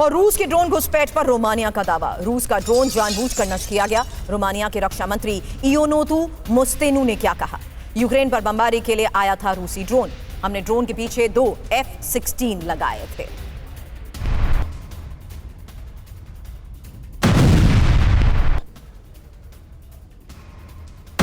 और रूस के ड्रोन घुसपैठ पर रोमानिया का दावा। रूस का ड्रोन जानबूझकर नष्ट किया गया। रोमानिया के रक्षा मंत्री इयोनोतु मोस्तेनु ने क्या कहा? यूक्रेन पर बमबारी के लिए आया था रूसी ड्रोन। हमने ड्रोन के पीछे 2 F-16 लगाए थे।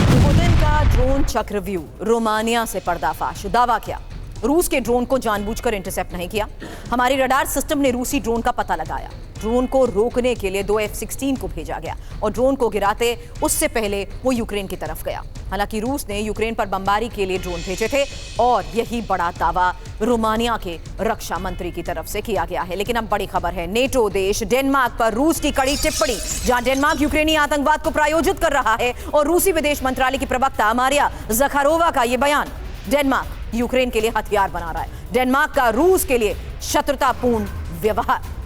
पुतिन का ड्रोन चक्रव्यूह, रोमानिया से पर्दाफाश। दावा किया, रूस के ड्रोन को जानबूझकर इंटरसेप्ट नहीं किया। हमारी रडार सिस्टम ने रूसी ड्रोन का पता लगाया। ड्रोन को रोकने के लिए 2 F-16 को भेजा गया और ड्रोन को गिराते उससे पहले वो यूक्रेन की तरफ गया। हालांकि रूस ने यूक्रेन पर बमबारी के लिए ड्रोन भेजे थे और यही बड़ा दावा रोमानिया के रक्षा मंत्री की तरफ से किया गया है। लेकिन अब बड़ी खबर है, नेटो देश डेनमार्क पर रूस की कड़ी टिप्पणी। जहां डेनमार्क यूक्रेनी आतंकवाद को प्रायोजित कर रहा है और रूसी विदेश मंत्रालय की प्रवक्ता मारिया ज़खारोवा का यह बयान, डेनमार्क यूक्रेन के लिए हथियार बना रहा है। डेनमार्क का रूस के लिए शत्रुतापूर्ण व्यवहार।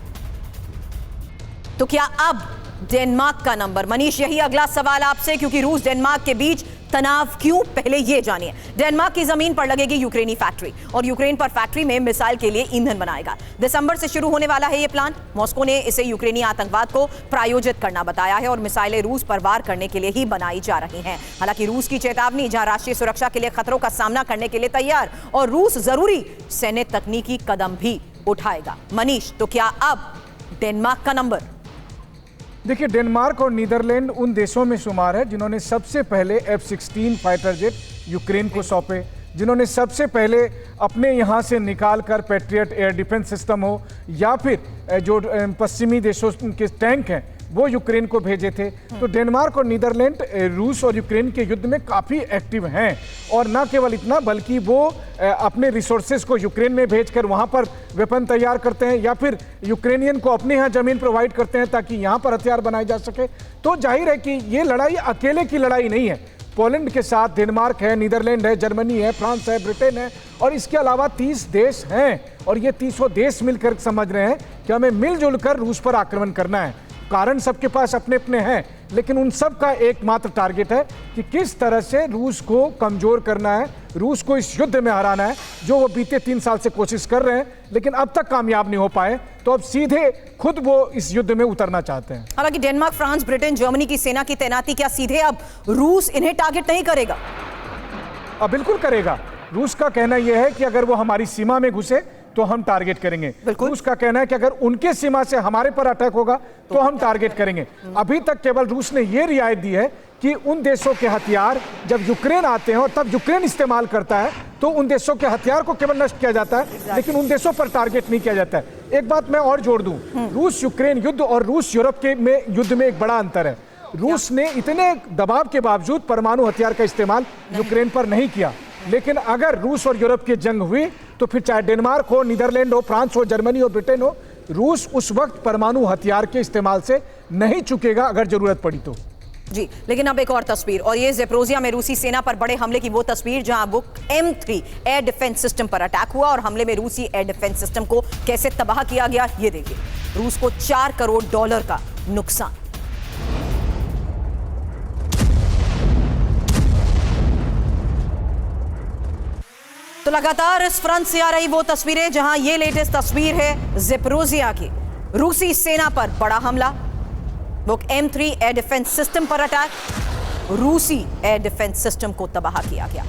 तो क्या अब डेनमार्क का नंबर? मनीष, यही अगला सवाल आपसे, क्योंकि रूस डेनमार्क के बीच तनाव क्यों, पहले ये जानिए। डेनमार्क की जमीन पर लगेगी यूक्रेनी फैक्ट्री और यूक्रेन पर फैक्ट्री में मिसाइल के लिए ईंधन बनाएगा। दिसंबर से शुरू होने वाला है ये प्लांट। मॉस्को ने इसे यूक्रेनी आतंकवाद को प्रायोजित करना बताया है और मिसाइलें रूस पर वार करने के लिए ही बनाई जा रही हैं। हालांकि रूस की चेतावनी, जहां राष्ट्रीय सुरक्षा के लिए खतरों का सामना करने के लिए तैयार और रूस जरूरी सैन्य तकनीकी कदम भी उठाएगा। मनीष, तो क्या अब डेनमार्क का नंबर? देखिए, डेनमार्क और नीदरलैंड उन देशों में शुमार है जिन्होंने सबसे पहले F-16 फाइटर जेट यूक्रेन को सौंपे, जिन्होंने सबसे पहले अपने यहाँ से निकालकर पैट्रियट एयर डिफेंस सिस्टम हो या फिर जो पश्चिमी देशों के टैंक हैं वो यूक्रेन को भेजे थे। तो डेनमार्क और नीदरलैंड रूस और यूक्रेन के युद्ध में काफ़ी एक्टिव हैं और न केवल इतना बल्कि वो अपने रिसोर्सेज को यूक्रेन में भेजकर वहाँ पर वेपन तैयार करते हैं या फिर यूक्रेनियन को अपने यहाँ ज़मीन प्रोवाइड करते हैं ताकि यहाँ पर हथियार बनाए जा सके। तो जाहिर है कि ये लड़ाई अकेले की लड़ाई नहीं है। पोलैंड के साथ डेनमार्क है, नीदरलैंड है, जर्मनी है, फ्रांस है, ब्रिटेन है और इसके अलावा 30 देश हैं और ये 30 देश मिलकर समझ रहे हैं कि हमें मिलजुल कर रूस पर आक्रमण करना है। कारण सबके पास अपने अपने हैं, लेकिन उन सब का एकमात्र टारगेट है कि किस तरह से रूस को कमजोर करना है, रूस को इस युद्ध में हराना है, जो वो बीते 3 साल से कोशिश कर रहे हैं लेकिन अब तक कामयाब नहीं हो पाए। तो अब सीधे खुद वो इस युद्ध में उतरना चाहते हैं। हालांकि डेनमार्क, फ्रांस, ब्रिटेन, जर्मनी की सेना की तैनाती, क्या सीधे अब रूस इन्हें टारगेट नहीं करेगा? बिल्कुल करेगा। रूस का कहना यह है कि अगर वो हमारी सीमा में घुसे तो हम टारगेट करेंगे। रूस का कहना है कि अगर उनके सीमा से हमारे पर अटैक होगा तो हम टारगेट करेंगे। अभी तक केवल रूस ने यह रियायत दी है कि उन देशों के हथियार जब यूक्रेन आते हैं और तब यूक्रेन इस्तेमाल करता है तो उन देशों के हथियार को केवल नष्ट किया जाता है, लेकिन उन देशों पर टारगेट नहीं किया जाता है। एक बात मैं और जोड़ दूं, रूस यूक्रेन युद्ध और रूस यूरोप के युद्ध में एक बड़ा अंतर है। रूस ने इतने दबाव के बावजूद परमाणु हथियार का इस्तेमाल यूक्रेन पर नहीं किया, लेकिन अगर रूस और यूरोप की जंग हुई तो फिर चाहे डेनमार्क हो, नीदरलैंड हो, फ्रांस हो, जर्मनी हो, ब्रिटेन हो, रूस उस वक्त परमाणु हथियार के इस्तेमाल से नहीं चुकेगा अगर जरूरत पड़ी तो। जी, लेकिन अब एक और तस्वीर, और ये ज़ेपोरिज़िया में रूसी सेना पर बड़े हमले की वो तस्वीर जहां वो M3 एयर डिफेंस सिस्टम पर अटैक हुआ और हमले में रूसी एयर डिफेंस सिस्टम को कैसे तबाह किया गया, ये देखिए। रूस को $4 करोड़ का नुकसान। तो लगातार इस फ्रंट से आ रही वो तस्वीरें जहां ये लेटेस्ट तस्वीर है ज़ेपोरिज़िया की। रूसी सेना पर बड़ा हमला, वो M3 एयर डिफेंस सिस्टम पर अटैक, रूसी एयर डिफेंस सिस्टम को तबाह किया गया।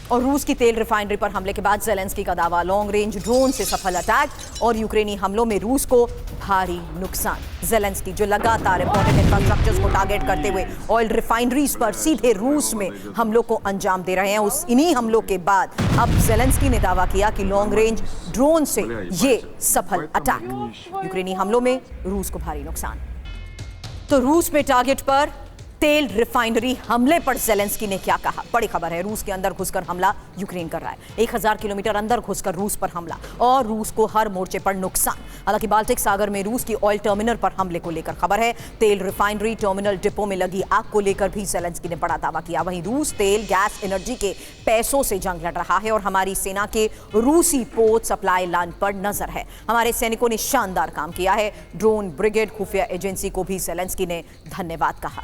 और रूस की तेल रिफाइनरी पर हमले के बाद ज़ेलेंस्की का दावा, लॉन्ग रेंज ड्रोन से सफल अटैक और यूक्रेनी हमलों में रूस को भारी नुकसान। ज़ेलेंस्की जो लगातार इंपॉर्टेंट इंफ्रास्ट्रक्चर्स को टारगेट करते हुए ऑयल रिफाइनरीज पर सीधे रूस में हमलों को अंजाम दे रहे हैं, उस इन्हीं हमलों के बाद अब ज़ेलेंस्की ने दावा किया कि लॉन्ग रेंज ड्रोन से ये सफल अटैक। यूक्रेनी हमलों में रूस को भारी नुकसान। तो रूस में टारगेट पर तेल रिफाइनरी हमले पर ज़ेलेंस्की ने क्या कहा? बड़ी खबर है, रूस के अंदर घुसकर हमला यूक्रेन कर रहा है। 1000 किलोमीटर अंदर घुसकर रूस पर हमला और रूस को हर मोर्चे पर नुकसान। हालांकि बाल्टिक सागर में रूस की ऑयल टर्मिनल पर हमले को लेकर खबर है। तेल रिफाइनरी टर्मिनल डिपो में लगी आग को लेकर भी ज़ेलेंस्की ने बड़ा दावा किया। वहीं रूस तेल गैस एनर्जी के पैसों से जंग लड़ रहा है और हमारी सेना के रूसी पोर्ट सप्लाई लाइन पर नजर है। हमारे सैनिकों ने शानदार काम किया है। ड्रोन ब्रिगेड खुफिया एजेंसी को भी ज़ेलेंस्की ने धन्यवाद कहा।